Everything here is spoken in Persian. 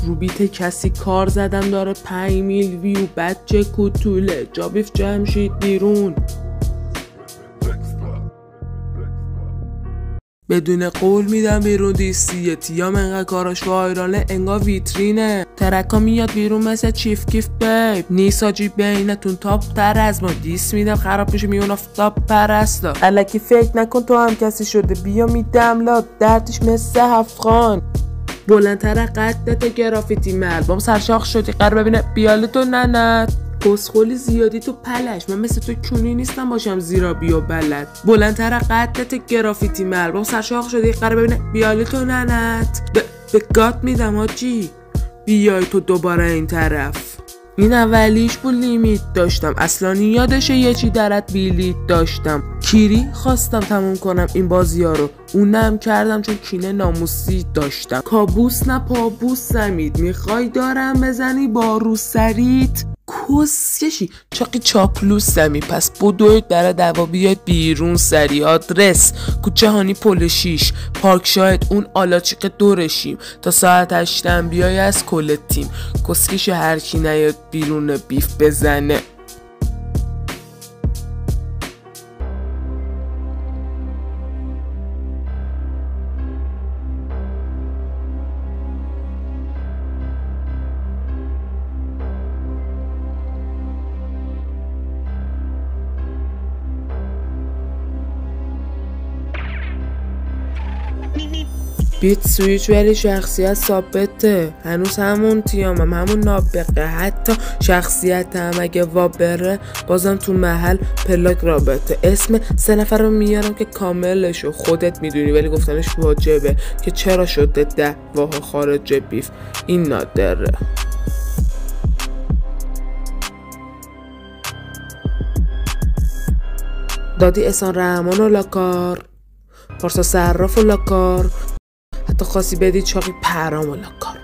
رو بیت کسی کار زدم داره 5 میل ویو بچه کوتوله جا بیف جمشید بیرون بدون قول میدم بیرون دیستیه تیام انقدر کاراش وایراله انگار ویترینه ترکا میاد بیرون مثل چیف کیف بیب نیست آجی بینتون تاپ تر از ما دیست میدم خراب میشه میون آفتاب پرستا الکی فکر نکن تو هم کسی شده بیا میدم لا دردش مثل هفتخان بلندتر قدت گرافیتی ملبام سرشاخ شدی قرار ببینه بیالتو ننت کسخولی زیادی تو پلش من مثل تو کونی نیستم باشم زیرا بیا بلد بلندتر قدت گرافیتی ملبام سرشاخ شدی قرار ببینه بیالتو ننت به گات میدم آجی بیای تو دوباره این طرف این اولیش بود لیمیت داشتم اصلا یادشه یه چی درت بیلیت داشتم کیری خواستم تموم کنم این بازی ها رو اونم کردم چون کینه ناموسی داشتم کابوس نه پابوس سمید میخوای دارم بزنی با رو سریت کسکشی چاقی چاپلوس زمی پس بدوید برای دوا بیاید بیرون سری آدرس کوچه هانی پل 6 پارک شاید اون آلاچیق دورشیم تا ساعت 8 بیای از کل تیم کسکش هرکی نیاد بیرون بیف بزنه بیت سویچ ولی شخصیت ثابته هنوز همون تیامم همون نابغه حتی شخصیت هم اگه وابره بازم تو محل پلاک رابطه اسم 3 نفر رو میارم که کاملشو خودت میدونی ولی گفتنش واجبه که چرا شده 10 واه خارج بیف این نادره دادی احسان رحمان و لاکار پارسا صراف و لاکار حتی خاصی بدی چاقی پرام و لاکار